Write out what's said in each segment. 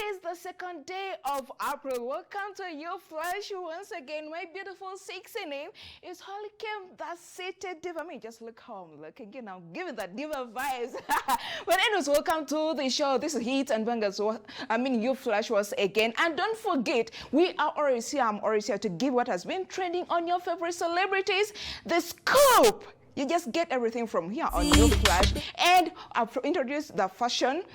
is the second day of April. Welcome to Uflash once again. My beautiful sexy name is Holly Kim, the seated diva. I mean, just look how I'm looking. You know, give it that diva vibes. But anyways, welcome to the show. This is Heat and Bangers. I mean, Uflash once again. And don't forget, we are always here. I'm always here to give what has been trending on your favorite celebrities, the scoop. You just get everything from here on Uflash. And I've introduced the fashion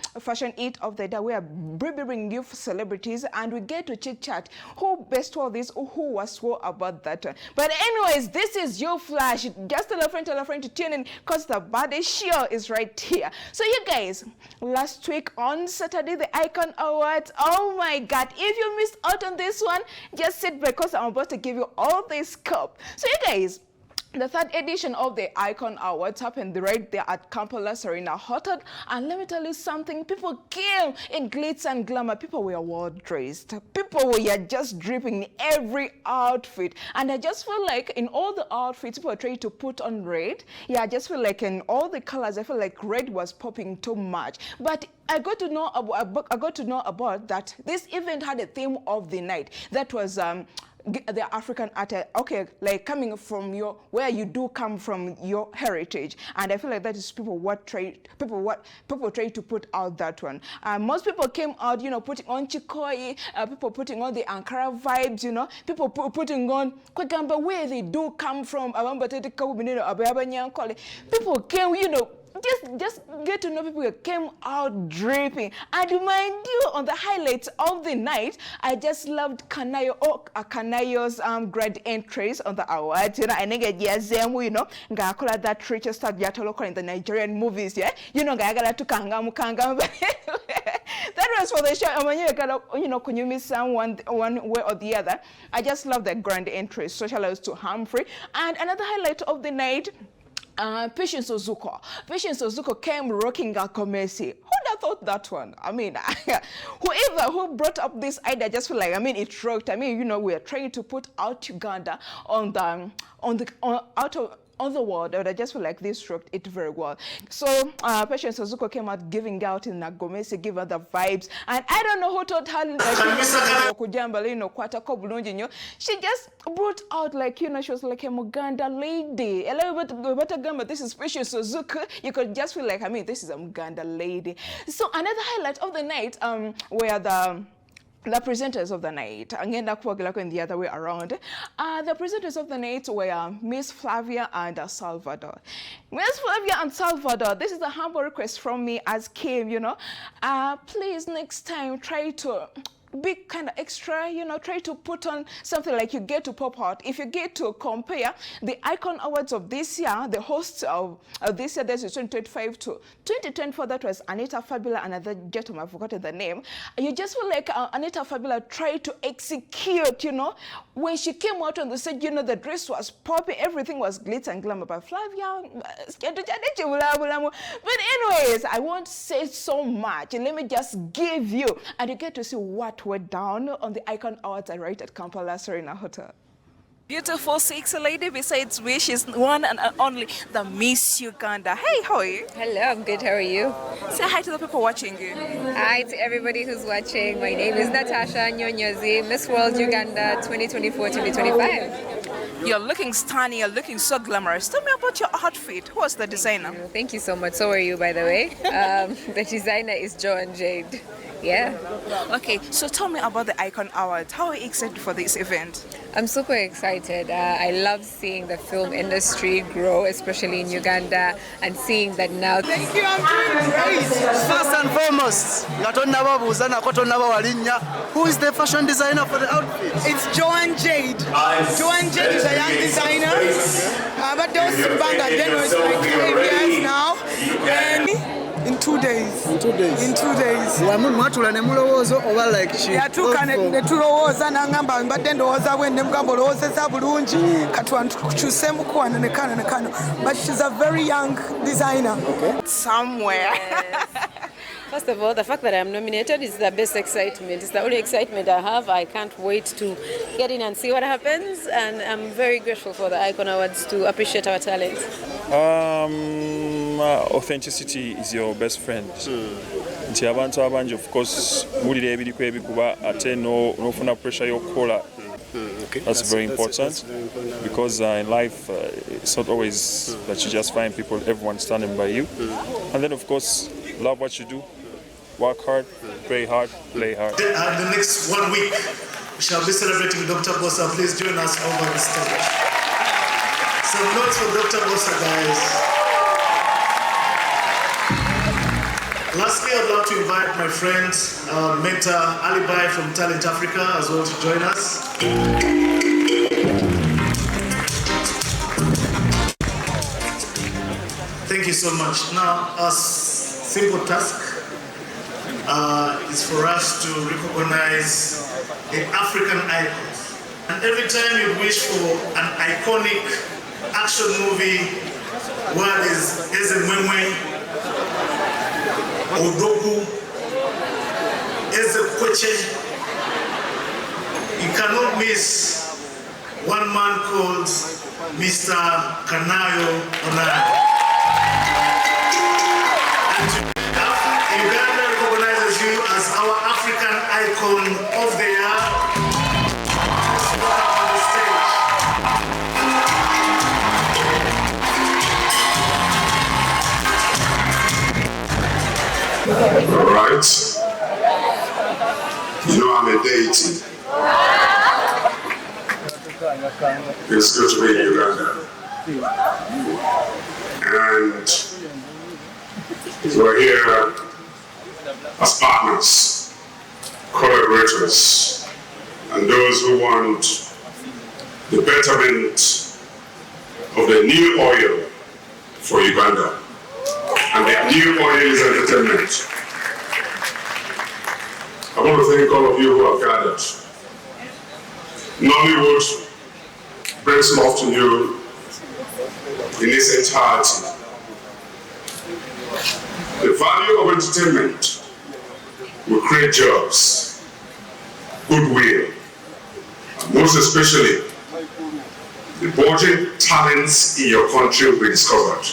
eat of the day. We are bringing new celebrities and we get to chit chat. Who best wore this? Who was swore about that? But anyways, this is Uflash. Just tell a friend to tune in because the body show is right here. So you guys, last week on Saturday, the Icon Awards. Oh my God. If you missed out on this one, just sit back because I'm about to give you all this scoop. So you guys, the third edition of the Icon Awards happened right there at Kampala Serena Hotel. And let me tell you something, people came in glitz and glamour. People were well dressed. People were just dripping in every outfit. And I just feel like in all the outfits, people are trying to put on red. Yeah, I just feel like in all the colors, I feel like red was popping too much. But I got to know about that. This event had a theme of the night. That was the African art, okay, like coming from where you do come from, your heritage. And I feel like that is people try to put out that one. Most people came out, you know, putting on Chikoi, people putting on the Ankara vibes, you know, people putting on Kwekamba, where they do come from. People came, you know, just get to know people who came out dripping. And mind you, on the highlights of the night, I just loved Kanayo's grand entries on the awards. You know, I think you know, ngakola that richest star in the Nigerian movies, yeah. You know, gagala to kangamu. That was for the show. You know, can you miss someone one way or the other? I just love the grand entries, socialized to Humphrey. And another highlight of the night, Patience Ozuko came rocking a Gomesi. Who'd have thought that one? I mean, who brought up this idea, I just feel like, I mean, it rocked. I mean, you know, we are trying to put out Uganda on the world, but I just feel like this rocked it very well. So Patience Ozuko came out giving out in Nagomesi, give her the vibes. And I don't know who told her she just brought out, like, you know, she was like a Muganda lady. This is Patience Ozuko. You could just feel like, I mean, this is a Muganda lady. So another highlight of the night were the presenters of the night, and the other way around. The presenters of the night were Miss Flavia and Salvador. Miss Flavia and Salvador, this is a humble request from me as Kim, you know. Please next time try to be kind of extra, you know, try to put on something like you get to pop out. If you get to compare the Icon Awards of this year, the hosts of this year, this is 2025 to 2024, that was Anita Fabula, another gentleman, I've forgotten the name. You just feel like Anita Fabula tried to execute, you know, when she came out on the stage, you know, the dress was popping, everything was glitz and glamour. But Flavia, but anyways, I won't say so much. Let me just give you, and you get to see what went down on the Icon Awards right at Kampala Serena Hotel. Beautiful sexy lady besides me, she's one and only the Miss Uganda. Hey, how are you? Hello, I'm good. How are you? Say hi to the people watching you. Hi to everybody who's watching. My name is Natasha Nyonyozi, Miss World Uganda 2024-2025. You're looking stunning, you're looking so glamorous. Tell me about your outfit. Who was the designer? Thank you so much. So are you, by the way. The designer is Joan Jade. Yeah. Okay, so tell me about the Icon Awards. How are you excited for this event? I'm super excited. I love seeing the film industry grow, especially in Uganda, and seeing that now. Thank you, I'm doing great. First and foremost, who is the fashion designer for the outfit? It's Joan Jade. Joan Jade is a young designer. But those Banga Deno is like 5 years now. And in 2 days. In 2 days. In 2 days. Yatukane tulowooza n'angamba mbadde ndowooza bwe ndemugamba olowoozezza bulungi katukyuse mukuwana ne kano. But she's a very young designer. Okay. Somewhere. Yes. First of all, the fact that I'm nominated is the best excitement. It's the only excitement I have. I can't wait to get in and see what happens. And I'm very grateful for the Icon Awards to appreciate our talent. Authenticity is your best friend. nti abantu abangi of course bulira ebiriko ebikuba ate n'ofuna pressure y'okukola. Okay. That's very important because in life it's not always that you just find people, everyone standing by you. And then of course, love what you do, work hard, pray hard, play hard. The next 1 week, we shall be celebrating Dr. Bossa. Please join us over the stage. Some notes for Dr. Bossa, guys. Lastly, I'd love to invite my friend, Meta Alibi from Talent Africa as well to join us. Thank you so much. Now, a simple task is for us to recognize the African icons. And every time you wish for an iconic action movie, where is Ezemwemwe, Odogu, Ezekweche, you cannot miss one man called Mr. Kanayo Onana. Uganda recognizes you as our African icon of the year. Welcome on the stage. All right. You know I'm a deity. It's good to be in Uganda. And we're here as partners, collaborators, and those who want the betterment of the new oil for Uganda. And the new oil is entertainment. I want to thank all of you who have gathered. Nollywood brings love to you in its entirety. The value of entertainment will create jobs, goodwill, and most especially, the burgeoning talents in your country will be discovered.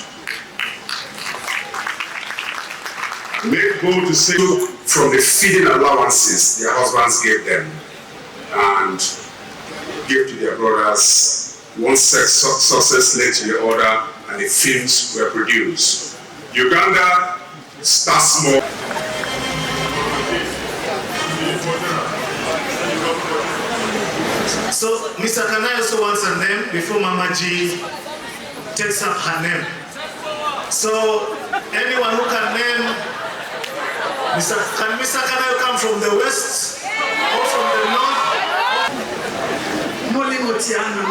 Make bold to say from the feeding allowances their husbands gave them and give to their brothers. One success led to the other, and the films were produced. Uganda starts small. So, Mr. Kanai also wants a name before Mama G takes up her name. So, anyone who can name, can Mr. Kanai come from the west or from the north? Moli Motiano.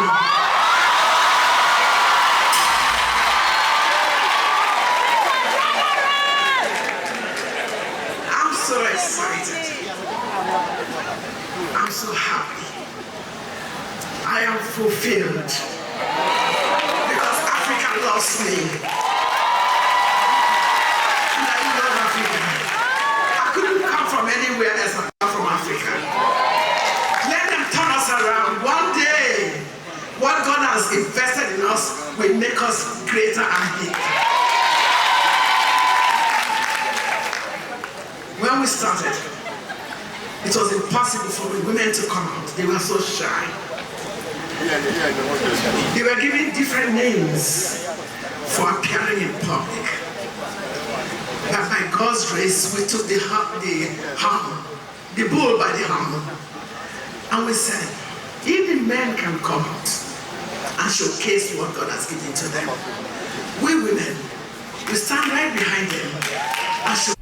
I'm so excited. I'm so happy. I am fulfilled because Africa loves me. And I love Africa. I couldn't come from anywhere else apart from Africa. Let them turn us around. One day, what God has invested in us will make us greater and big. When we started, it was impossible for the women to come out. They were so shy. They were given different names for appearing in public. But by God's grace, we took the bull by the horn, and we said, even men can come out and showcase what God has given to them. We women, we stand right behind them and show.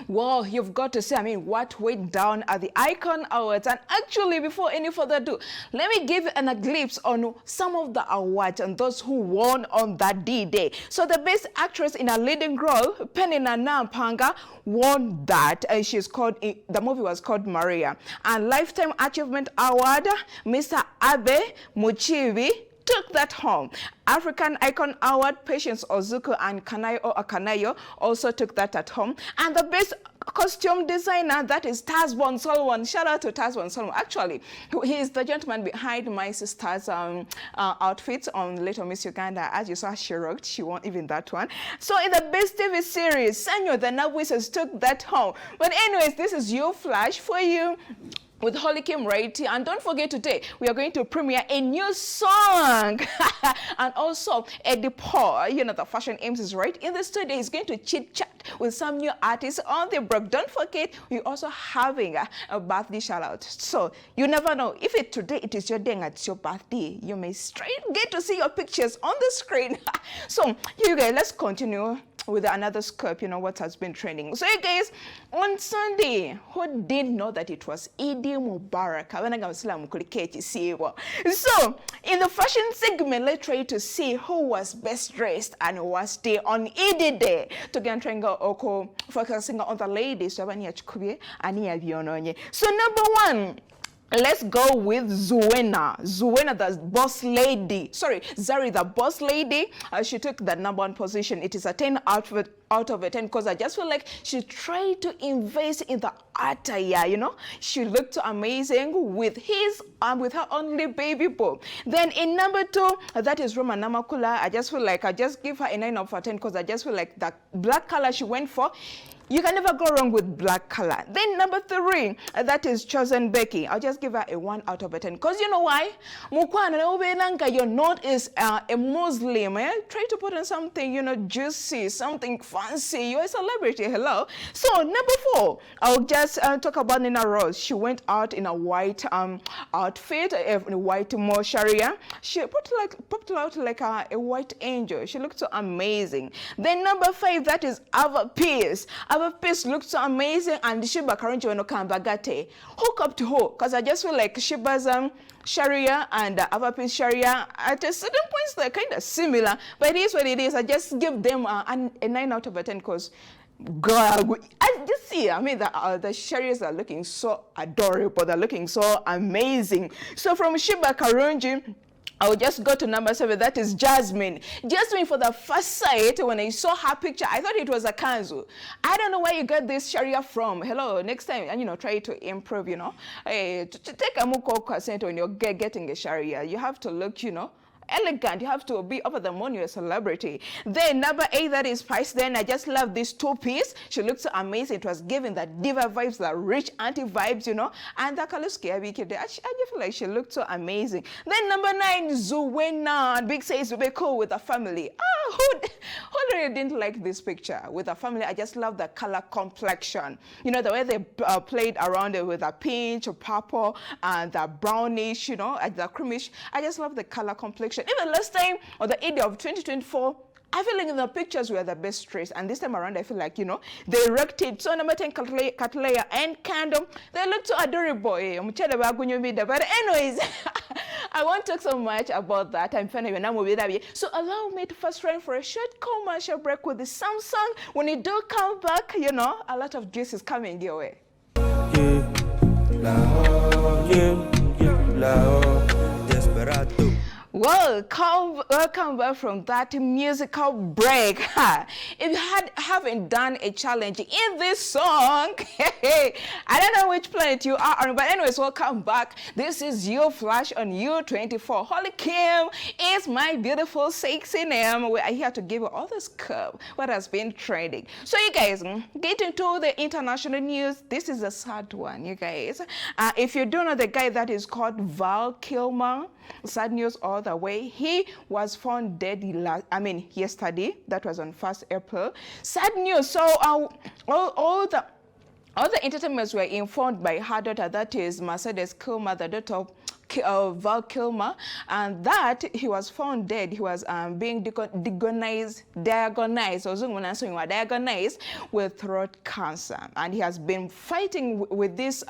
Well, you've got to say, what went down at the Icon Awards. And actually, before any further ado, let me give you a glimpse on some of the awards and those who won on that D-Day. So the best actress in a leading role, Penina Nampanga, won that. The movie was called Maria. And Lifetime Achievement Award, Mr. Abe Muchivi took that home. African Icon Award, Patience Ozuko and Kanayo Akanayo also took that at home. And the best costume designer, that is Tazbon Solomon. Shout out to Tazbon Solomon. Actually, he is the gentleman behind my sister's outfits on Little Miss Uganda. As you saw, she rocked. She won even that one. So in the best TV series, Sanyo the Nabwisas took that home. But anyways, this is Uflash for you with Holy Kim Raiti. And don't forget today, we are going to premiere a new song. And also, Eddie Paul, you know, the Fashion Ames is right in the studio. He's going to chit-chat with some new artists on the block. Don't forget, we're also having a birthday shout-out. So, you never know. If today it is your day and it's your birthday, you may straight get to see your pictures on the screen. So, you guys, let's continue with another scope, you know, what has been trending. So you guys, on Sunday, who didn't know that it was Eid Mubarak? So, in the fashion segment, let's try to see who was best dressed and was day on Eid Day. To get oko focusing on the ladies. So, number one, let's go with Zuena. Zuena, the boss lady. Sorry, Zari, the boss lady. She took the number one position. It is a 10 out of a 10 because I just feel like she tried to invest in the attire, you know. She looked amazing with her only baby boy. Then in number two, that is Roma Namakula. I just feel like I just give her a 9 out of 10 because I just feel like the black color she went for, you can never go wrong with black color. Then number three, that is Chosen Becky. I'll just give her a 1 out of a 10. Because you know why? You're not is a Muslim. Eh? Try to put on something, you know, juicy, something fancy. You're a celebrity. Hello. So number four, I'll just talk about Nina Rose. She went out in a white outfit, a white Sharia. She popped out like a white angel. She looked so amazing. Then number five, that is Ava Peace. Our piece looks so amazing, and Shiba Karanji when Kambagate. Hook up to her, because I just feel like Shiba's Sharia and our piece Sharia at a certain points they're kind of similar, but it is what it is. I just give them a 9 out of a 10 because God, I just see, I mean, the Sharias are looking so adorable, they're looking so amazing. So from Shiba Karunji, I'll just go to number 7. That is Jasmine. Jasmine, for the first sight, when I saw her picture, I thought it was a kanzu. I don't know where you got this Sharia from. Hello, next time, and you know, try to improve, you know. To take a muko consent when you're getting a Sharia, you have to look, you know, elegant. You have to be over the moon. You're a celebrity. Then number 8, that is Spice. Then I just love this two-piece. She looks so amazing. It was giving the diva vibes, the rich auntie vibes, you know. And the Kaluski I just feel like she looked so amazing. Then number 9, Zuwena. Big says be cool with the family. Who really didn't like this picture with the family? I just love the color complexion. You know, the way they played around it with the pinch, purple, and the brownish, you know, the creamish. I just love the color complexion. Even last time, or the end of 2024, I feel like in the pictures were the best dressed, and this time around I feel like, you know, they wrecked it. So number 10, Katleya and Candom, they look so adorable. But anyways, I won't talk so much about that. I'm fine with that. So allow me to first run for a short commercial break with the Samsung. When you do come back, you know, a lot of juice is coming your way. Desperado. Welcome back from that musical break. If you haven't done a challenge in this song, I don't know which planet you are on, but anyways, welcome back. This is Uflash on U24. Holy Kim is my beautiful sexy name. We are here to give you all this curve, what has been trending. So you guys, get into the international news. This is a sad one, you guys. If you don't know the guy that is called Val Kilmer, sad news all the way. He was found dead yesterday. That was on 1st April. Sad news. So all the entertainers were informed by her daughter, that is Mercedes Kilmer, the daughter of Val Kilmer, and that he was found dead. He was being diagonized with throat cancer, and he has been fighting with this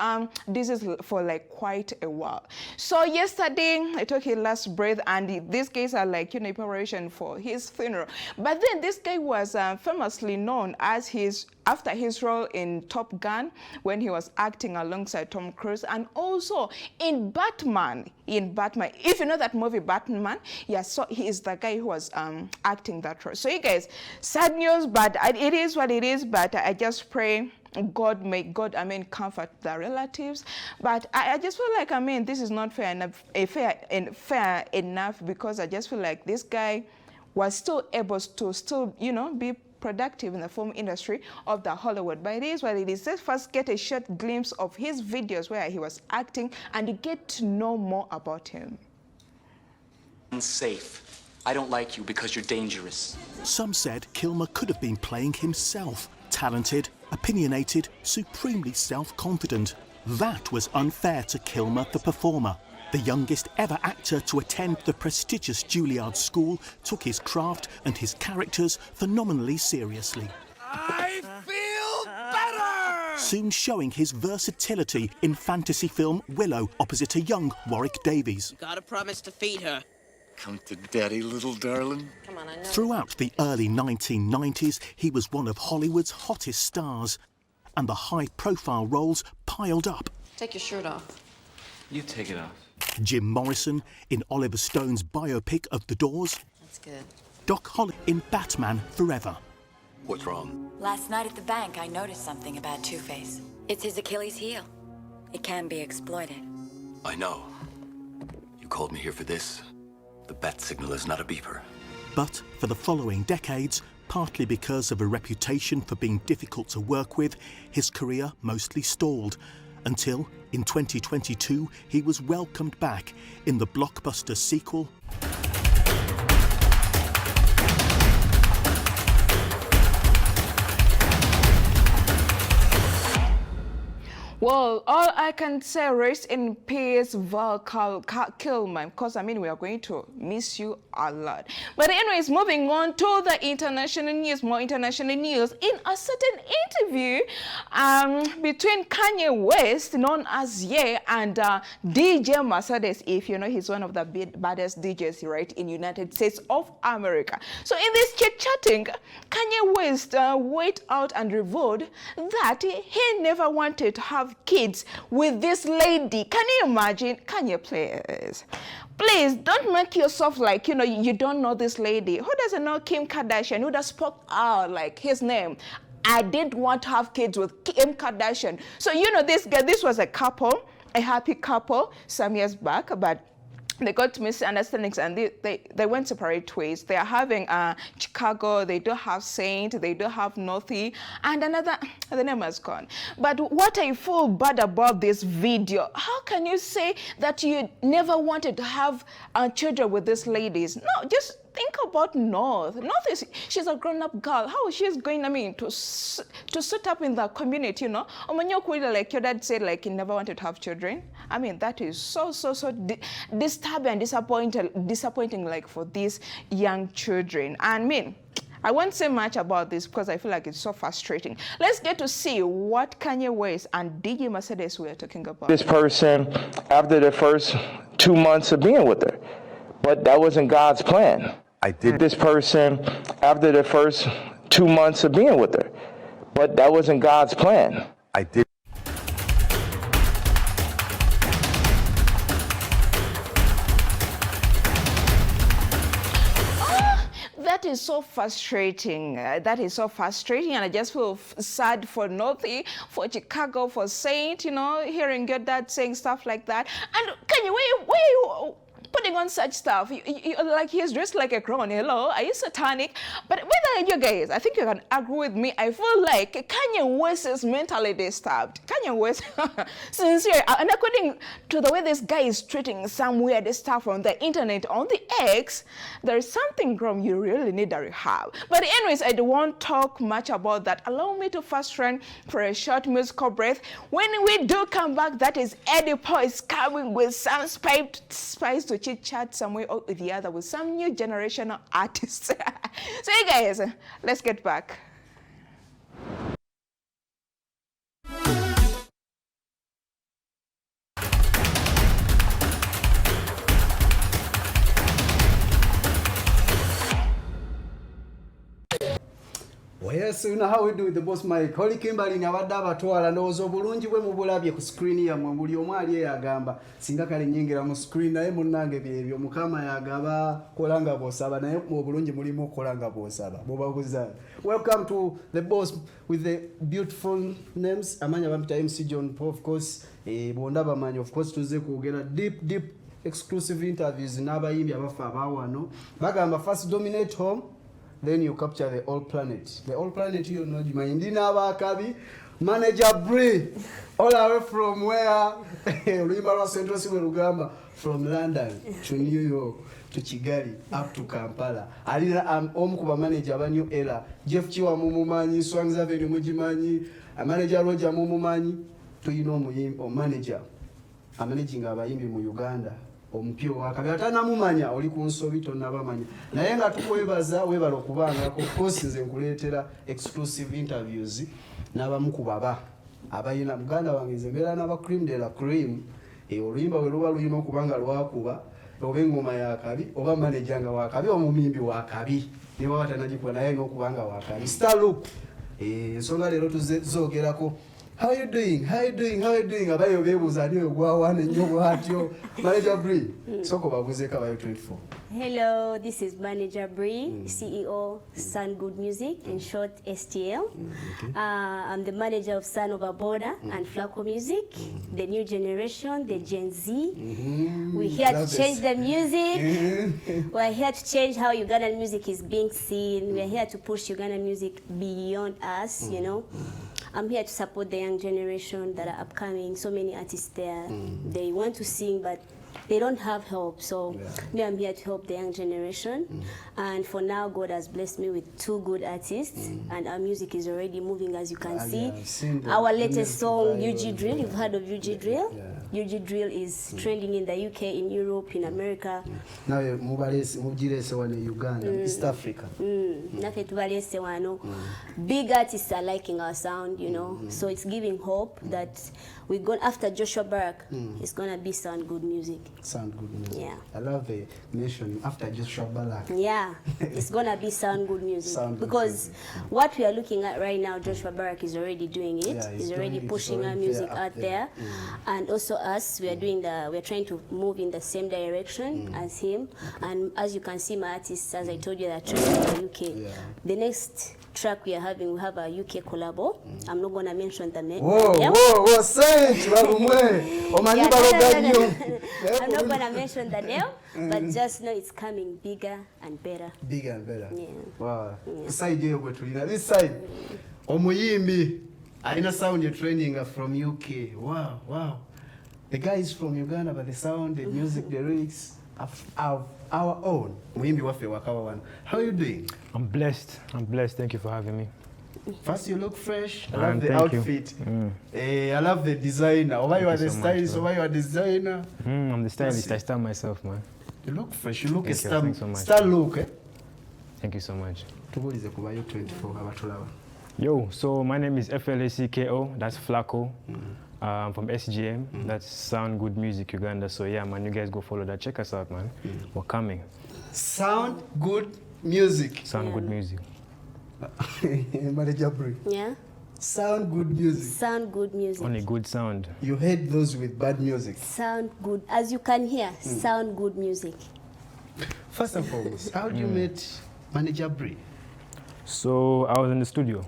disease for like quite a while. So yesterday I took his last breath, and these guys are like, you know, preparation for his funeral. But then this guy was famously known as his after his role in Top Gun, when he was acting alongside Tom Cruise, and also in Batman. If you know that movie Batman, yeah, so he is the guy who was acting that role. So you guys, sad news, but it is what it is. But I just pray God, comfort the relatives. But I just feel like, this is not fair enough, because I just feel like this guy was still able to be productive in the film industry of the Hollywood. But it is what it is. Let's first get a short glimpse of his videos where he was acting and get to know more about him. Unsafe. I don't like you because you're dangerous. Some said Kilmer could have been playing himself. Talented, opinionated, supremely self-confident. That was unfair to Kilmer, the performer. The youngest ever actor to attend the prestigious Juilliard School took his craft and his characters phenomenally seriously. I feel better! Soon showing his versatility in fantasy film Willow opposite a young Warwick Davies. Gotta promise to feed her. Come to daddy, little darling. Come on, I know. Throughout the early 1990s, he was one of Hollywood's hottest stars, and the high-profile roles piled up. Take your shirt off. You take it off. Jim Morrison in Oliver Stone's biopic of The Doors. That's good. Doc Holliday in Batman Forever. What's wrong? Last night at the bank, I noticed something about Two-Face. It's his Achilles heel. It can be exploited. I know. You called me here for this. The bat signal is not a beeper. But for the following decades, partly because of a reputation for being difficult to work with, his career mostly stalled, until in 2022 he was welcomed back in the blockbuster sequel Well, all I can say, rest in peace, Val Kilmer, because we are going to miss you a lot. But anyways, moving on to the international news, more international news. In a certain interview between Kanye West, known as Ye, and DJ Mercedes, if you know, he's one of the baddest DJs, right, in United States of America. So in this chit-chatting, Kanye West went out and revealed that he never wanted to have kids with this lady. Can you imagine? Kanye, please don't make yourself like, you don't know this lady. Who doesn't know Kim Kardashian? Who does spoke out like his name? I didn't want to have kids with Kim Kardashian. So, this guy, this was a couple, a happy couple some years back, but they got misunderstandings and they went separate ways. They are having Chicago, they do have Saint, they do have Northy, and another, the name has gone. But what I feel bad about this video, how can you say that you never wanted to have children with these ladies? No, just think about North. North she's a grown-up girl. How she's going, to set up in the community, like your dad said, like he never wanted to have children. That is so disturbing and disappointing, like for these young children. I won't say much about this because I feel like it's so frustrating. Let's get to see what Kanye West and DJ Mercedes were talking about. This person after the first 2 months of being with her, but that wasn't God's plan. I did this person after the first 2 months of being with her, but that wasn't God's plan. I did. That is so frustrating. That is so frustrating, and I just feel sad for Northy, for Chicago, for Saint, hearing your dad saying stuff like that. And Kanye, where you putting on such stuff? Like he's dressed like a clown. Hello, are you satanic? But whether you guys, I think you can agree with me. I feel like Kanye West is mentally disturbed. Kanye West, sincere, and according to the way this guy is treating some weird stuff on the internet, on the X, there is something wrong. You really need a rehab. But anyways, I don't want to talk much about that. Allow me to first run for a short musical breath. When we do come back, that is Eddie Paul is coming with some spice to chit-chat some way or the other with some new generational artists. So you guys, let's get back. Well, yes, you know how we do with the boss Mike. Holy Kimberly abadde abatwala ndowooza obulungi bwe mubulabye ku screen yammwe buli omu ali eyagamba singa kale nnyingira mu screen naye munnange byebyo mukama yagaba kola nga bw'osaba naye mu bulungi mulimu okukola nga bw'osaba mubabuza. Welcome to the boss with the beautiful names. Amanya bampita MC John Paul, of course. Bonna bamanyi of course tuze kwogera deep exclusive interviews n'abayimbi abafa abawano bagamba first dominate home, then you capture the whole planet. The whole planet you know jimanyi ndina abakabi manager Bree all the way from where oluyimba lwa Central Simwe Lugamba from London to New York to Kigali up to Kampala. Alina omu ku manager aba New Era Jeff Chiwa mumumanyi Swang Avenue mujimanyi manager Roger mumumanyi tuyina omuyimbi manager amanaging abayimbi mu Uganda omupyo wakabi atanamumanya oli ku nsobi tonnabamanya naye nga tukwebaza webala okubanga of course nze nkuleetera exclusive interviews n'abamu ku baba abayina muganda wange nze mbeera n'aba cream de la cream oluyimba we luba lulina okubanga lwakuba oba engoma yakabi oba manager nga wakabi omumimbi wakabi ne baba tanagikuba naye n'okubanga wakabi star look ensonga leero tuzoogerako. How you doing? Abayo bebuuza ani ogwawana ennyo bwatyo. Manager Bree, soko babuzeeko abayo 24. Hello, this is Manager Bree, CEO Sun Good Music, in short STL. I'm the manager of Sun Over Border and Flaco Music, the new generation, the Gen Z. We're here to change the music. We're here to change how Ugandan music is being seen. We're here to push Ugandan music beyond us, you know. I'm here to support the young generation that are upcoming. So many artists there, they want to sing, but they don't have help. So me, I'm here to help the young generation. And for now, God has blessed me with 2 good artists, and our music is already moving, as you can see. Our latest song, UG Drill, you've heard of UG Drill? UG Drill is trending in the UK, in Europe, in America. Now, mubirese wane Uganda, East Africa. Nafe tubalese wano. Big artists are liking our sound, you know. So it's giving hope that we're going after Joshua Barak. It's gonna be Sound Good Music. Sound Good Music. Yeah. I love the nation after Joshua Barak. Yeah, it's gonna be Sound Good Music. Because what we are looking at right now, Joshua Barak is already doing it. Yeah, he's already pushing our music out there. And also us, we are doing we're trying to move in the same direction as him. And as you can see, my artists, as I told you, they're trending in the UK. The next track we have a UK collabo. I'm not gonna mention the name. Whoa, say it, I'm not gonna mention the name, but just know it's coming bigger and better. Bigger and better. Yeah. Wow. This side here, this side. Omuyimbi. Aina sound you're training from UK. Wow. The guy is from Uganda, but the sound, the music, the lyrics are our own. Muyimbi wafe wakawa wana. How are you doing? I'm blessed. Thank you for having me. First, you look fresh. I love the outfit. I love the designer. Why you are the stylist? Why you are the designer? I'm the stylist. I style myself, man. You look fresh. You look a star. Thanks so much. Star look, eh? Thank you so much. Tubulize kubayo 24 abatulawa. Yo, so my name is Flacko. That's Flaco. I'm from SGM. That's Sound Good Music Uganda. So yeah, man, you guys go follow that. Check us out, man. We're coming. Sound Good Music. Sound Good Music. Manager Bree. Yeah. Sound Good Music. Sound Good Music. Only good sound. You hate those with bad music. Sound good. As you can hear, Sound Good Music. First and foremost, how did you meet Manager Bree? So I was in the studio.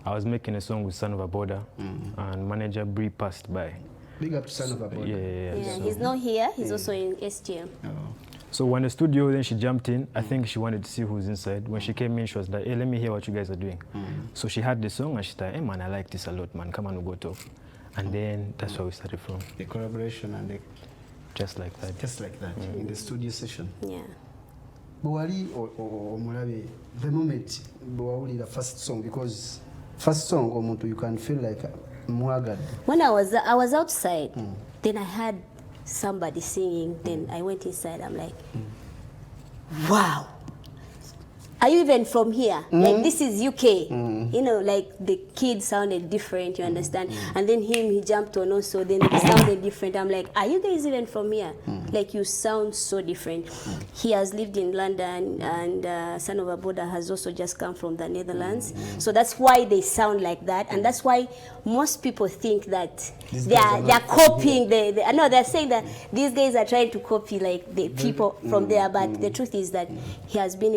I was making a song with Son of a Border, and Manager Bree passed by. Big up to Son of a Border. Yeah, so he's not here. He's also in STM. So when the studio, then she jumped in. I think she wanted to see who's inside. When she came in, she was like, hey, let me hear what you guys are doing. So she had the song and she started, hey man, I like this a lot, man. Come on, we'll go talk. And then that's where we started from. The collaboration and the... Just like that. Just like that, in the studio session. Yeah. Bwali or Murabi, the moment Bwali the first song, because first song omuntu you can feel like mwagad. When I was outside, then I heard somebody singing. Then I went inside. I'm like, wow, are you even from here? Like, this is UK. You know, like, the kid sounded different, you understand? And then he jumped on also, then it sounded different. I'm like, are you guys even from here? Like, you sound so different. He has lived in London, and Son of a Border has also just come from the Netherlands. So that's why they sound like that, and that's why most people think that they're copying. No, they're saying that these guys are trying to copy, like, the people from there, but the truth is that he has been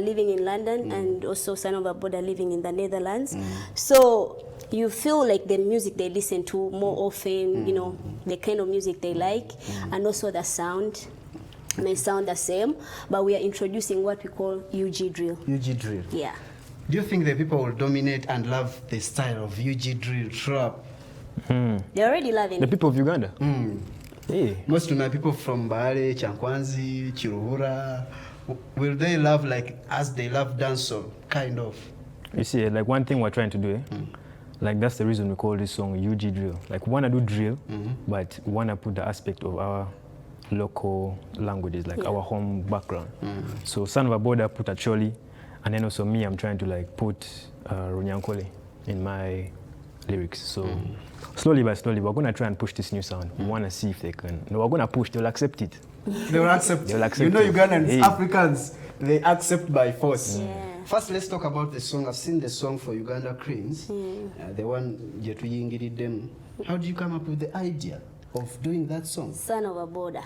living in London, and also Son of a Border living in the Netherlands. So you feel like the music they listen to more often, you know, the kind of music they like, and also the sound may sound the same, but we are introducing what we call UG drill. UG drill. Yeah. Do you think the people will dominate and love the style of UG drill trap? They're already loving The it. people of Uganda? Hey. Most of my people from Bale, Chankwanzi, Chiruhura, will they love like as they love dancehall, kind of? You see, like one thing we're trying to do, like that's the reason we call this song UG drill. Like we wanna do drill, but we wanna put the aspect of our local languages, like our home background. So Son of a Border put a Choli, and then also me, I'm trying to like put Runyankole in my lyrics. So slowly by slowly, we're gonna try and push this new sound. We wanna see if they can. No, we're gonna push. They'll accept it. They will accept. They'll accept. You know, it. Ugandans, Africans, they accept by force. First, let's talk about the song. I've seen the song for Uganda Cranes, the one Jetu Yingiri. How did you come up with the idea of doing that song? Son of a Border.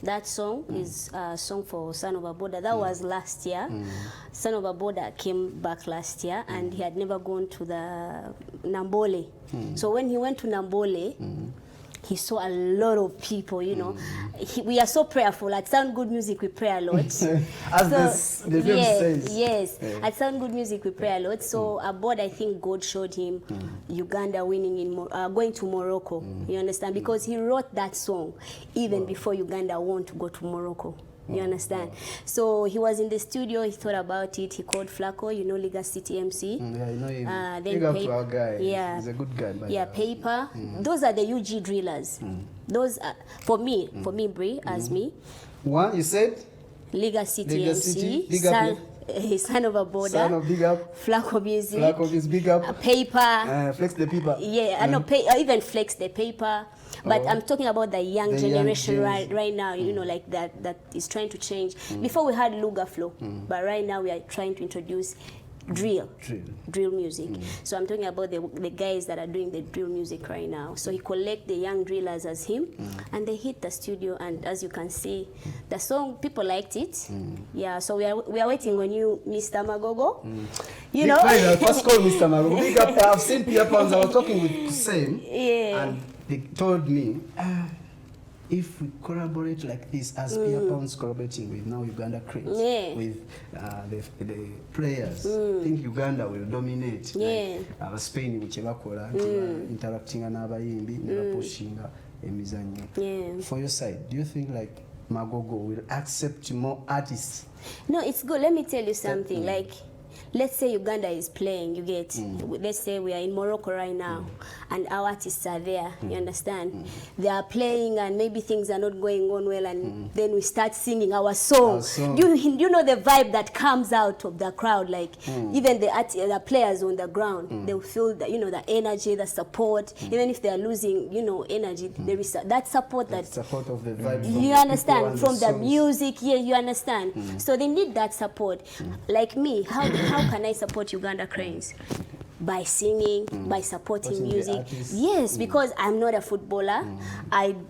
That song is a song for Son of a Border. That was last year. Son of a Border came back last year, and he had never gone to the Nambole. So when he went to Nambole, he saw a lot of people, you know. We are so prayerful. At Sound Good Music, we pray a lot. As the film says. Yes. At Sound Good Music, we pray a lot. So abroad, I think God showed him Uganda winning in going to Morocco. You understand? Because he wrote that song even before Uganda won to go to Morocco. You understand? So he was in the studio, he thought about it, he called Flacco, you know, Liga City MC. Yeah, I know him. Then Big up to our guy. Yeah. He's a good guy. Yeah, Paper. Those are the UG drillers. Those are, for me, Brie, as me. One, you said? Liga City MC. Big up. Son of a Border. Son of Big Up. Flacco Music. Flacco is Big Up. Paper. Flex the Paper. Yeah, I know, even Flex the Paper. But I'm talking about the young generation right now, you know, like that is trying to change. Before we had Luga Flow, but right now we are trying to introduce drill music. So I'm talking about the guys that are doing the drill music right now. So he collect the young drillers as him, and they hit the studio, and as you can see, the song, people liked it. Yeah, so we are waiting on you, Mr. Magogo. You know, first call Mr. Magogo. Big up. I've seen Pierre Pans. I was talking with Sam, and they told me, if we collaborate like this, as Pierre Pounds collaborating with now Uganda Cranes, with the players, I think Uganda will dominate. Like, Spain, whichever interacting and never pushing emizanyo. For your side, do you think like Magogo will accept more artists? No, it's good. Let me tell you something. Like, let's say Uganda is playing, you get, let's say we are in Morocco right now, and our artists are there, you understand? They are playing, and maybe things are not going on well, and then we start singing our song. You know the vibe that comes out of the crowd, like even the players on the ground, they will feel that, you know, the energy, the support, even if they are losing, you know, energy, there is that support support of the vibe. You understand, from the music, you understand. So they need that support. Like me, how can I support Uganda Cranes? By singing, by supporting music. Yes, because I'm not a footballer.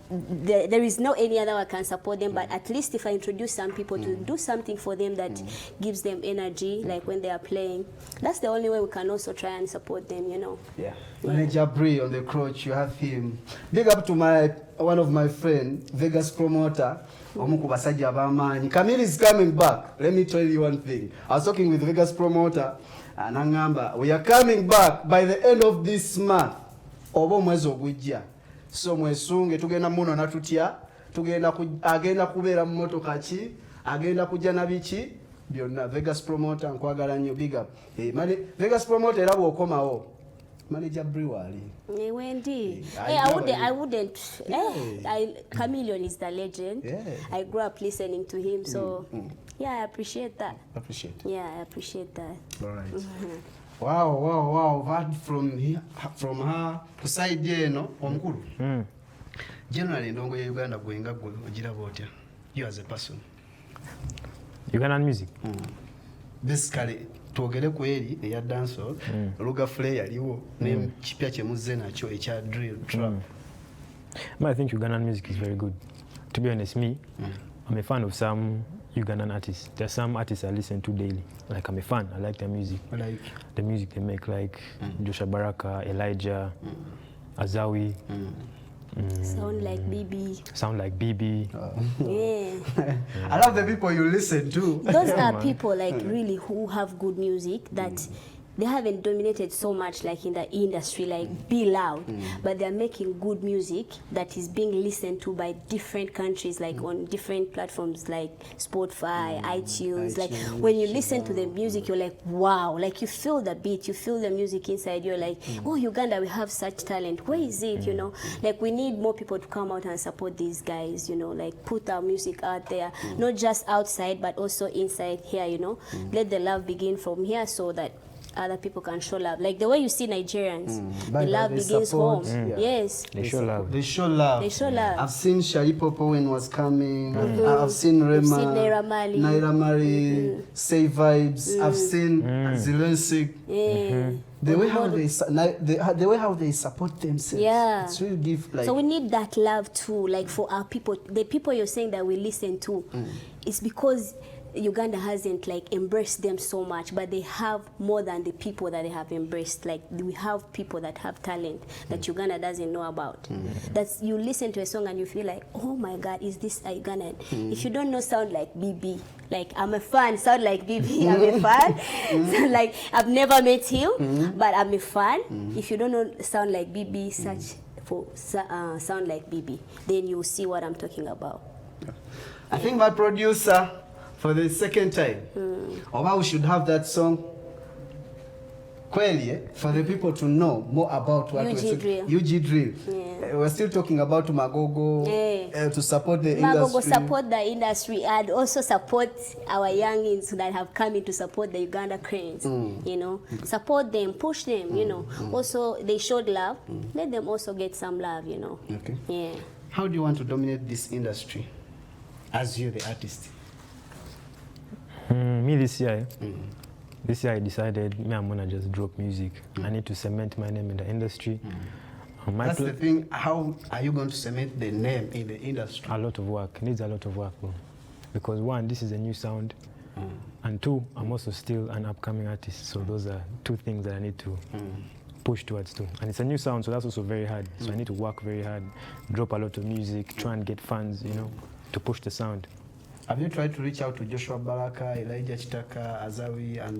There is no any other way I can support them, but at least if I introduce some people to do something for them that gives them energy, like when they are playing, that's the only way we can also try and support them, you know. Yeah. Manager Brie on the crotch, you have him. Big up to one of my friend, Vegas promoter. Camille is coming back. Let me tell you one thing. I was talking with Vegas promoter, and Angamba, we are coming back by the end of this month. Obo mwezi ogujja. So mwesunge tugenda muno natutya, agenda kubeera mu motoka ki, agenda kujja na biki byonna. Vegas promoter nkwagala nnyo, big up. Vegas promoter era bw'okomawo Manager Brewery. Wendy. I I wouldn't. Chameleon is the legend. Yeah. I grew up listening to him, so yeah, I appreciate that. Yeah, I appreciate that. All right. Wow. What from her to side no omukulu. Generally ndongo ya Uganda gwenga gwe ogira botya. You as a person. Ugandan music. Basically twogere ku eri eya dancehall, Luga Flay yaliwo ne kipya kye muzze nakyo ekya drill trap. I think Ugandan music is very good. To be honest, I'm a fan of some Ugandan artists. There are some artists I listen to daily. Like I'm a fan. I like their music. Like the music they make, like Joshua Baraka, Elijah, Azawi. Sound like BB. Yeah. I love the people you listen to. Those are people like really who have good music that they haven't dominated so much like in the industry, like be loud, but they're making good music that is being listened to by different countries, like on different platforms like Spotify, iTunes. Like when you listen to the music, you're like, wow, like you feel the beat, you feel the music inside. You're like, oh, Uganda, we have such talent. Where is it? You know, like we need more people to come out and support these guys, you know, like put our music out there, not just outside, but also inside here, you know. Let the love begin from here so that other people can show love. Like the way you see Nigerians, the love begins support, home. Yes. They show love. They show love. I've seen Shari Popo when was coming. I've seen Rema. I've seen Naira Mari. Say Vibes. I've seen Zelensky. The way how they support themselves. Yeah. It's really give like. So we need that love too, like for our people. The people you're saying that we listen to, it's because Uganda hasn't like embraced them so much, but they have more than the people that they have embraced. Like we have people that have talent that Uganda doesn't know about. That's you listen to a song and you feel like, oh my God, is this a Ugandan? If you don't know sound like BB, like I'm a fan, sound like BB, I'm a fan. So like I've never met him, but I'm a fan. If you don't know sound like BB, search for sound like BB, then you'll see what I'm talking about. I think my producer, for the second time, or we should have that song kweli, for the people to know more about what UG Drill. UG Drill. We're still talking about Magogo to support the industry. Magogo support the industry and also support our youngins that have come in to support the Uganda cranes. You know, support them, push them. You know, also they showed love. Let them also get some love. You know. Okay. Yeah. How do you want to dominate this industry, as you the artist? Me this year I decided I'm gonna just drop music. I need to cement my name in the industry. That's the thing. How are you going to cement the name in the industry? A lot of work. Needs a lot of work, bro. Because one, this is a new sound, and two, I'm also still an upcoming artist. So those are two things that I need to push towards too. And it's a new sound, so that's also very hard. So I need to work very hard, drop a lot of music, try and get fans, you know, to push the sound. Have you tried to reach out to Joshua Baraka, Elijah Chitaka, Azawi, and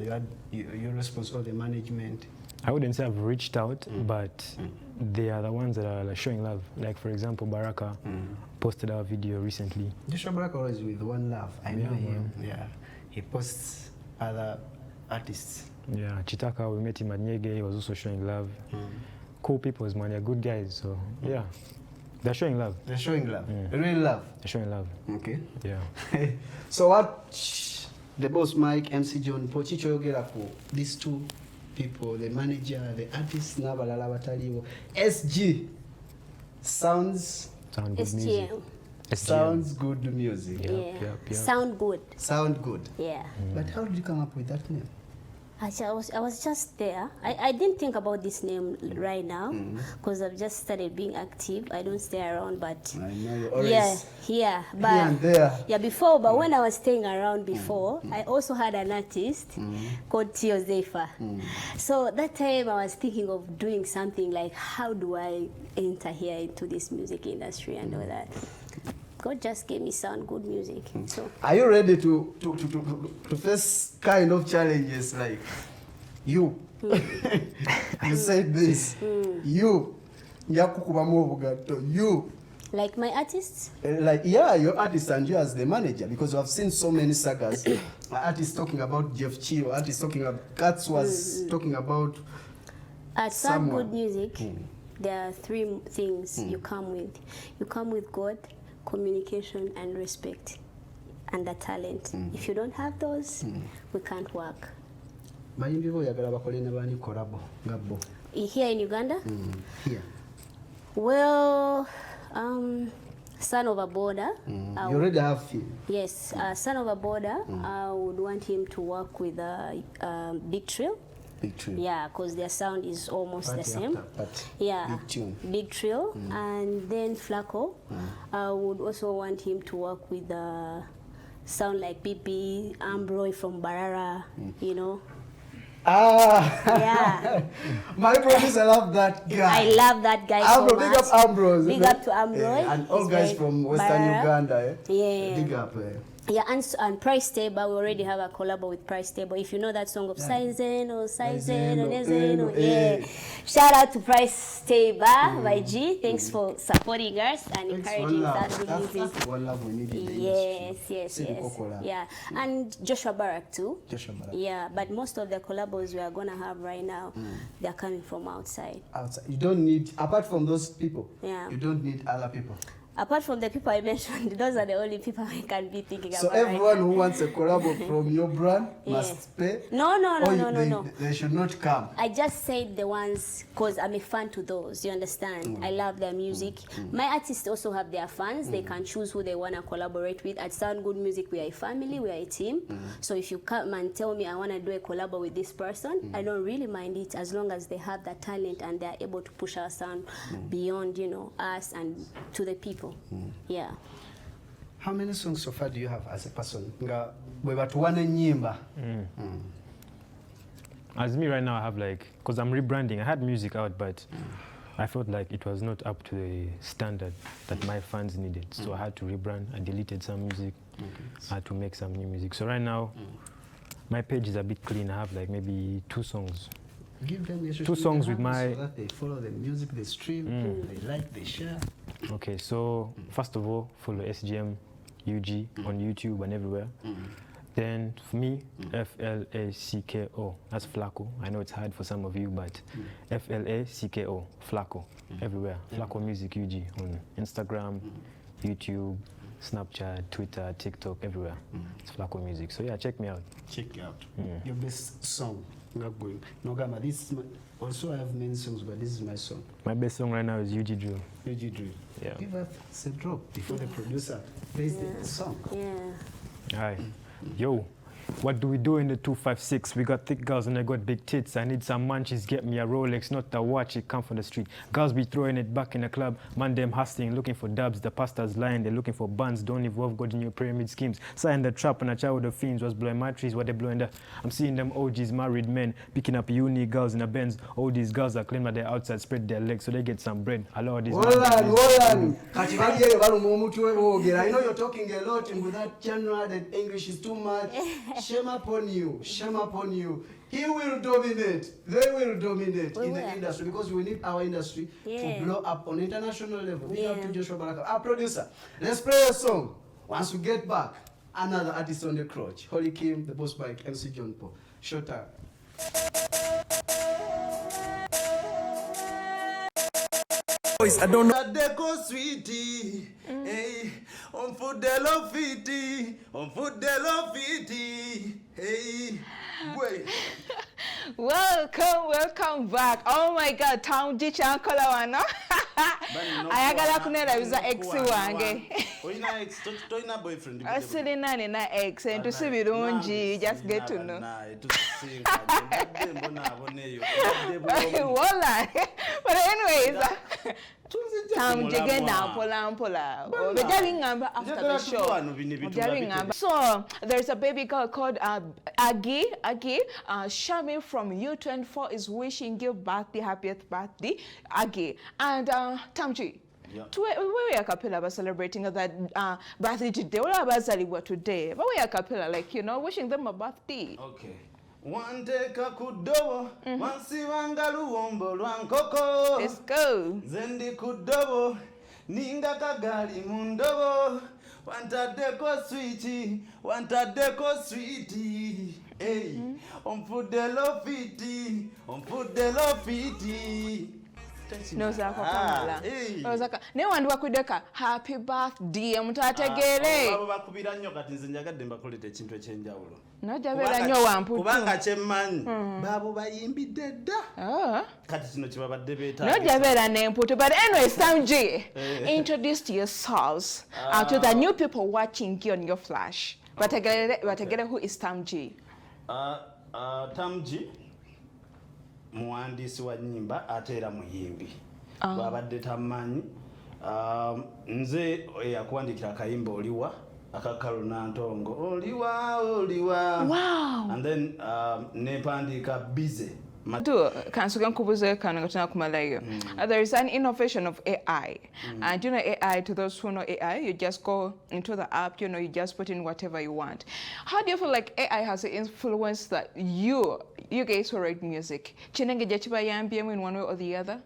your response or the management? I wouldn't say I've reached out, but they are the ones that are like showing love. Like for example, Baraka posted our video recently. Joshua Baraka was with One Love. I know him. Yeah, he posts other artists. Yeah, Chitaka, we met him at Nyege. He was also showing love. Cool people, man. They're good guys. So yeah. They're showing love. They're showing love. Real love. They're showing love. Okay. Yeah. So what the boss Mike, MC John, Pochicho Yogeraku, these two people, the manager, the artist, Nabalala Bataliwo, SG sounds good music. Sounds good music. Yeah. Sound good. Sound good. Yeah. But how did you come up with that name? I was just there. I didn't think about this name right now because I've just started being active. I don't stay around, but I know you're always but here and there. Yeah, before, but when I was staying around before, I also had an artist called Tio Zefa. So that time I was thinking of doing something like, how do I enter here into this music industry and all that. God just gave me sound good music. So are you ready to face kind of challenges like you? You said this. You like my artists? Like your artist and you as the manager, because we have seen so many sagas. Artists talking about Jeff Chi, artists talking about Katz was talking about At Sound Good Music, there are 3 things you come with. You come with God, communication, and respect, and the talent. If you don't have those, we can't work. Here in Uganda? Here. Well, Son of a Border. You already have him. Yes, Son of a Border. I would want him to work with Big Trill. Big Trill. Yeah, because their sound is almost the same. Yeah, Big tune. Big Trill. And then Flacco. I would also want him to work with sound like PP, Ambroy from Barara, you know. Yeah. My producer love that guy. I love that guy so much. Big up Ambrose. Big up to Ambroy. And all guys from Western Uganda. Yeah. Big up. Yeah, and Price Table, we already have a collab with Price Table. If you know that song of Saizen or yeah. Shout out to Price Table by G. Thanks for supporting us and encouraging that music. That's one love we need in the yes. Yeah, and Joshua Barak too. Yeah, but most of the collabos we are gonna have right now, they're coming from outside. You don't need, apart from those people, you don't need other people. Apart from the people I mentioned, those are the only people I can be thinking about. So everyone who wants a collab from your brand must pay? No. They should not come. I just said the ones because I'm a fan to those, you understand? I love their music. My artists also have their fans. They can choose who they want to collaborate with. At Sound Good Music, we are a family, we are a team. So if you come and tell me I want to do a collab with this person, I don't really mind it as long as they have that talent and they're able to push our sound beyond, you know, us and to the people. Yeah. How many songs so far do you have as a person? As me right now, I have like, because I'm rebranding, I had music out, but I felt like it was not up to the standard that my fans needed. So I had to rebrand. I deleted some music. I had to make some new music. So right now, my page is a bit clean. I have like maybe 2 songs. Give them 2 songs with my... So that they follow the music, they stream, they like, they share. Okay, so first of all, follow SGM UG on YouTube and everywhere. Then for me, Flacko. That's Flacko. I know it's hard for some of you, but Flacko, Flacko, everywhere. Flacko Music UG on Instagram, YouTube, Snapchat, Twitter, TikTok, everywhere. It's Flacko Music. So yeah, check me out. Check it out. Your best song. Nogama, this is my, also I have many songs, but this is my song. My best song right now is UG Drill. UG Drill. Yeah. Give us a drop before the producer plays the song. Yeah. All right. Yo, what do we do in the 256? We got thick girls and I got big tits. I need some munchies, get me a Rolex, not a watch, it come from the street. Girls be throwing it back in the club. Man, them hustling, looking for dubs. The pastor's lying, they're looking for buns. Don't involve God in your pyramid schemes. Sign the trap and a child of fiends was blowing my trees, what they blowing there. I'm seeing them OGs, married men, picking up uni girls in a Benz. All these girls are claiming that they're outside, spread their legs so they get some bread. Allow these Hold on. I know you're talking a lot and with that genre that English is too much. Shame upon you. Shame upon you. He will dominate. They will dominate in the industry because we need our industry to blow up on international level. We have to Joshua Baraka. Our producer, let's play a song. Once we get back, another artist on the crotch. Holy Kim, the boss bike, MC John Paul. Short time. I don't know. Deco sweetie, hey, on Fudelo fiti, hey, wait. Welcome back. Oh my God, Town Jicha Kolawana. Ayagala kunera biza ex wange. Oina ex, toina boyfriend. Asili nani na ex, and to see birungi, just get to know. But anyways, Tam Jagena Pola. After the show. So there's a baby girl called Aggie. Shami from U24 is wishing you happiest birthday, Aggie. And Tamji. Yeah. We are Kapila celebrating that birthday today. What about today? But we are Kapila, like, you know, wishing them a birthday. Okay. One take a kudobo, one si wangalu wombo lwankoko. Let's go. Zendi kudobo, ninga kagali mundobo. Wanta deko sweetie, hey. Omfudde lofiti, omfudde lofiti. Nozako kamala. Nozaka. Ne wandiwa kudeka happy birthday omuntu ategere. Abo bakubira nnyo kati nze njagadde mbakolete ekintu ekyenjawulo. Nojabera nnyo wamputu. Kubanga kyemmanyi baabo bayimbidde dda. Kati kino kibabadde beetaagisa. Nojabera n'emputu, but anyway, Sam G, introduce yourselves to the new people watching you on your flash. Bategere who is Sam G? Sam G muwandiisi wa nnyimba ate era muyimbi. Bw'abadde tamanyi nze yakuwandikira akayimba oliwa akakalu nantongo oliwa. Wow. And then nepandika bize. There is an innovation of AI, and you know AI, to those who know AI, you just go into the app, you know, you just put in whatever you want. How do you feel like AI has influenced that you guys who write music? Chinenge jachiba yambiemu in one way or the other?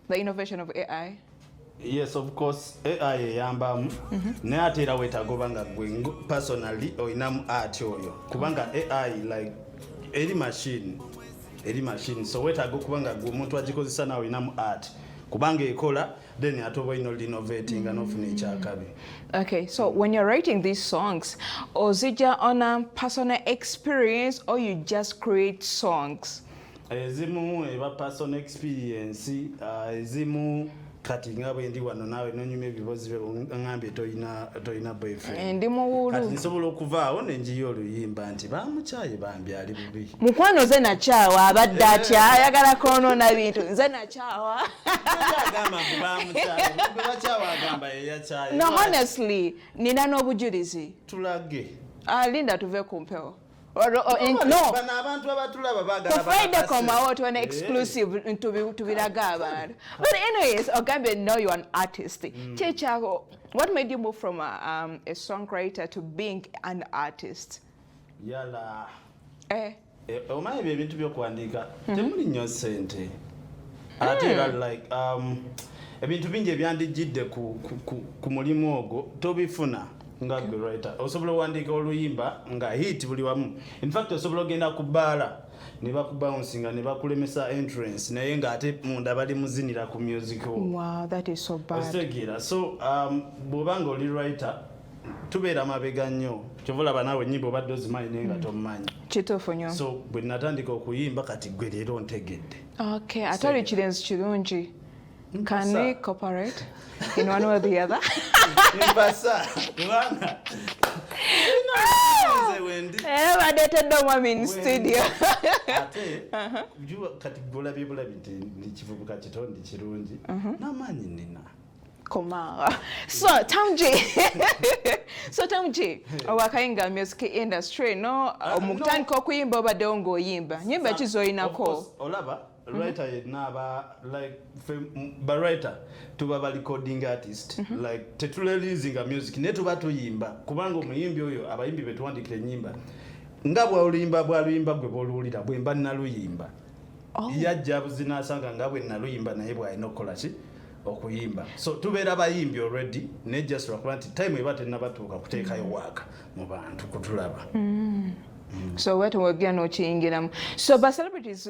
The innovation of AI? Yes, of course, AI yambamu. Ne atera wetagobanga gwe personally oinamu art oyo. Kubanga AI like eri machine. So wetaga kubanga gwe omuntu agikozesa nawe inamu art. Kubanga ekola then atoba ino innovating and often ekyakabi. Okay, so when you're writing these songs, is it on a personal experience or you just create songs? Ezimu eba personal experience, ezimu kati ngabwe ndi wano nawe nonyume ebibozi ngambye toyina boyfriend. Ndi muwulu. Kati nsobola okuvaawo nenjiyo oluyimba nti bamukyaye bambyali bubi. Mukwano ze nakyawa abadde atya ayagala kwonoona bintu nze nakyawa. Agamba bamukyaye bakyawa agamba yeyakyaye. No, honestly, nina n'obujulizi. Tulage. Linda tuve ku mpewo. No. Friday come out an exclusive to be abantu. But anyways, Ogambe, know you're an artist. Checha, what made you move from a songwriter to being an artist? Yala. Omaye ebintu byokuwandika temuli nnyo ssente. Ate like ebintu bingi ebyandijjidde ku mulimu ogwo tobifuna. Nga writer osobola wandika oluyimba nga hit buli wamu. In fact osobola ogenda ku bbaala ne bakubouncinga ne bakulemesa entrance naye nga ate munda bali muzinira ku music. Wow, that is so bad. So bw'obanga oli writer tubeera mabega nnyo kyovulaba naawe ennyimba obadde ozimanyi naye nga tomumanyi. Kituufu nnyo. So bwe natandika okuyimba kati gwe leero ntegedde. Okay, ate oli kirenzi kirungi. Can we cooperate in one way or the other? I dated no mom in studio. So Tam G, wakainga music industry no mukutandika okuyimba obadde ng'oyimba nyimba ki z'oyinako? Olaba writer naba like writer tuba ba recording artist like tetuleleasinga music ne tuba tuyimba kubanga omuyimbi oyo abayimbi betuwandikira ennyimba nga bw'oluyimba gwe bw'oluwulira bwe mba naluyimba yajja buzinasanga nga bwe naluyimba naye bw'alina okukola ki okuyimba. So tubeera bayimbi already ne just lwakuba nti time eba tennabatuuka kuteekayo waaka mu bantu kutulaba. So what we're going to so ba celebrities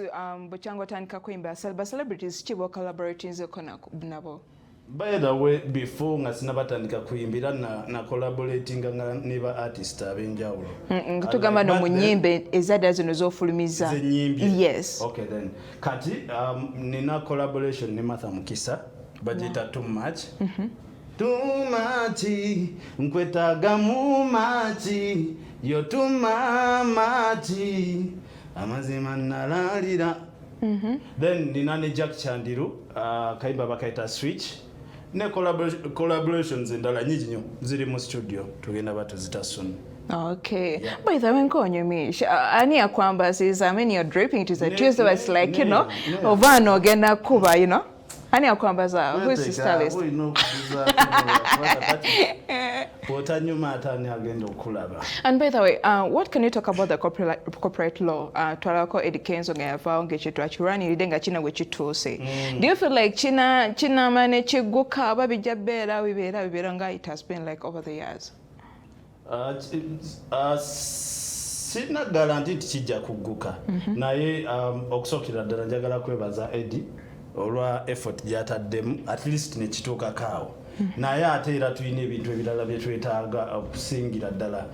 bochango tanika kuimba ba celebrities chibo collaborating zokona nabo. By the way, before nga sinabatandika kuyimbira na collaborating nga neba artist abenjawulo. Tugamba no munyimbe ezada zino zofulumiza. Yes. Okay then. Kati nina collaboration ne Martha Mukisa budget too much. Too much nkwetaga mu machi yo too much amazima nalalira. Then nina ne Jack Chandiru kayimba bakaita switch ne collaborations endala nyingi nnyo ziri mu studio tugenda batuzita soon. Okay. Yeah. By the way, ani ya kwamba says I mean you're draping it is a Tuesday, it's like you know ovano gena kuba you know ani ya kwamba za who is the stylist? And by the way, what can you talk about the corporate law? Twalako edikenzo ngava ongeche twachurani lidenga china wechitose. Do you feel like china mane chiguka babijabera wibera nga it has been like over the years? sina guarantee tikijja kugguka naye okusookera ddala njagala kwebaza Eddie olwa effort gyataddemu at least nekituuka kaawo naye ate era tulina ebintu ebirala bye twetaaga okusingira ddala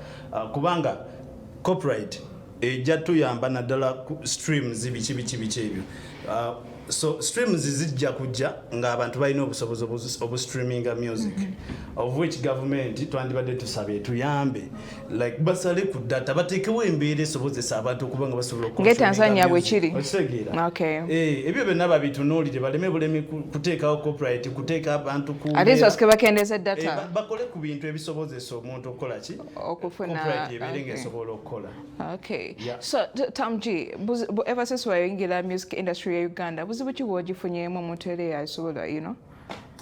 kubanga copyright ejja tuyamba naddala streams biki ebyo so streams zijja kujja ng'abantu balina obusobozi obustreaminga music of which government twandibadde tusabye tuyambe like basale ku data bateekewo embeera esobozesa abantu okuba nga basobola Tanzania bwe kiri ebyo byonna babitunuulire baleme bulemi kuteekawo copyright kuteeka abantu ate bakendeza data bakole ku bintu ebisobozesa omuntu okukola ki okufuna ebeere ng'esobola okukola. So Tam G, ever since wayingira music industry ya Uganda buzibu ki bwogifunyemu omuntu era yasobola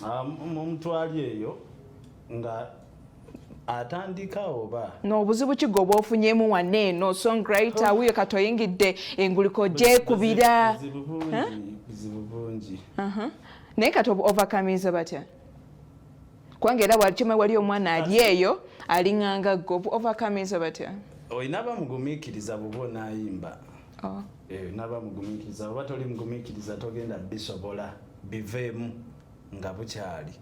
omuntu ali eyo nga atandika oba buzibu ki gwe ofunyemu waneeno songwriter wiyo katoyingidde enguliko gyekubira buzibu bungi naye kati overcomeiza batya kubanga era bwakima wali omwana ali eyo alinganga gwe overcomeiza batya olina bamugumiikiriza buba onaayimba naba mugumiikiriza oba toli mugumiikiriza togenda bisobola biveemu nga bukyali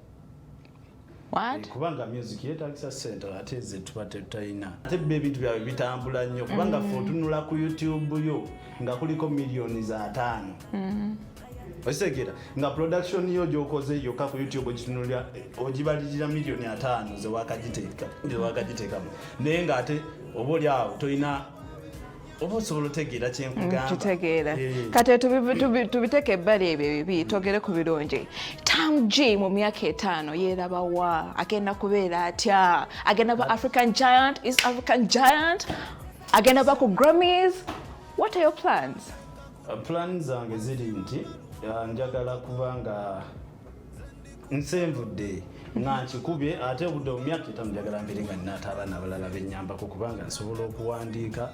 kubanga music yeetagisa ssente ate ze tuba tetutalina ate bba ebintu byabwe bitambula nnyo kubanga fe otunula ku YouTube yo nga kuliko miliyoni za 5 okitegera nga production yo gyokoze yokka ku YouTube ogitunulira ogibalirira miliyoni 5 ze wakagiteekamu naye ng'ate oba oli awo tolina oba osobola otegeera kyenkugamba kati tubiteeke ebbali ebyo ebibi twogere ku birungi. Tam G mu myaka 5 yeeraba wa agenda kubeera atya agenda ba African Giant East African Giant agenda ba ku Grammys what are your plans? Plans zange ziri nti njagala kubanga nsenvudde nga nkikubye ate obudde mu myaka 5 njagala mbere nga ninaata abaana abalala bennyambako kubanga nsobola okuwandiika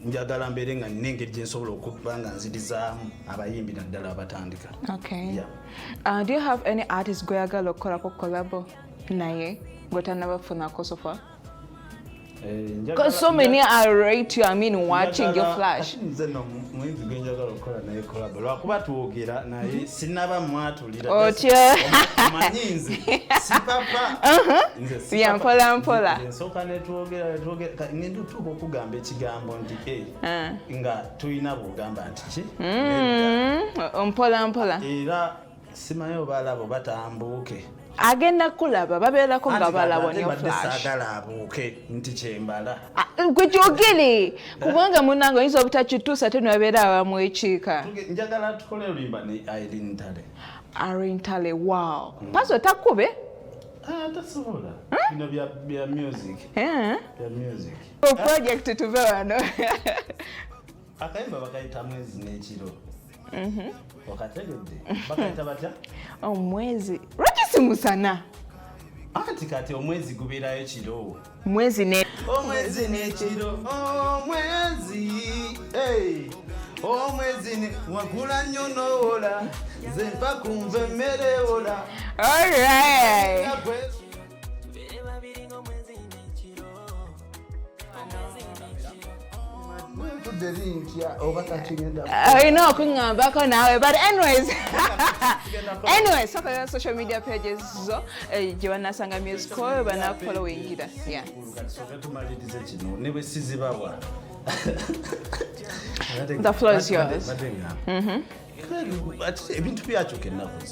njagala mbere nga nina engeri gye nsobola okuba nga nzirizaamu abayimbi naddala abatandika. Do you have any artist gweagala okukolako collabo naye gwetannabafunako so far? Because so many are right you, I mean watching your flash. Mwezi gwenjagala okukola naye collabo lwakuba twogera naye sinaba mwatulira manyinzi si papa mpola nsooka netwogera ngenda otuuka okugamba ekigambo nti nga tulina bwogamba nti ki mpola era simanyi oba alabo batambuuke agenda kulaba babeerako nga balaba nyo flash abuuke nti kyembala gwe kyogere kubanga munange oyinza obutakituusa ate nebabeera abamu ekiika njagala tukole oluyimba ne Irene Tale wow paso takube tasobola bino bya music project tuve wano akayimba bakayita mwezi n'ekiro wakategedde bakayita batya omwezi lwaki si musana anti kati omwezi gubeerayo kiro omwezi n'ekiro omwezi wagula nnyo n'owola nze mpa kunva emmere ewola olina okuŋŋambako naawe but anyways soka social media pages zo gye banasanga music oyo banafolowingira tumalirize kino ne bwe sizibawa the floor is yours ebintu byakyuka ennaku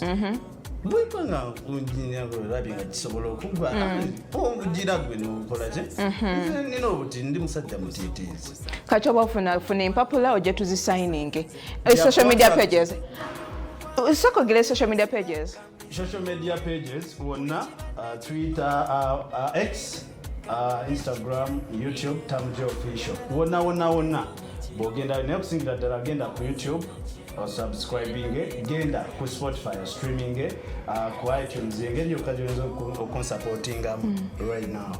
bwebanga kunjinyaolabye nga kisobola okugwa omugira gwe nokola ki nina obuti ndi musajja mutiitiizi kati oba funa empapula ojja tuzisigninge social media pages sokogere social media pages wonna Twitter X Instagram YouTube Tam G official wonna bwogenda naye okusingira ddala genda ku YouTube subscribing genda ku Spotify streaming ku iTunes engeri yokka gyoyinza okunsupportingamu right now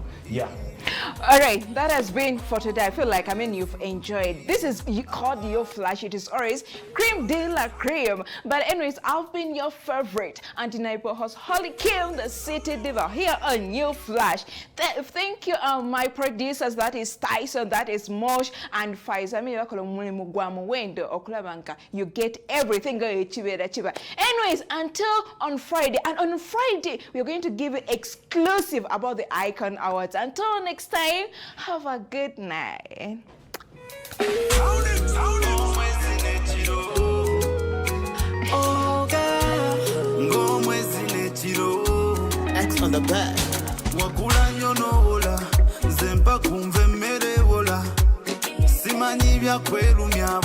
All right, that has been for today. I feel like, you've enjoyed. This is called Uflash. It is always cream de la cream. But anyways, I've been your favorite undeniable host, Holly Kim, the city diva, here on Uflash. Thank you, my producers. That is Tyson, that is Mosh, and Faiza. You get everything. Anyways, until on Friday. And on Friday, we're going to give you exclusive about the Icon Awards. Until next time, have a good night. X on the back. Wakula nyonola, zempa kumve merewola. Simanyi bya kwelumya.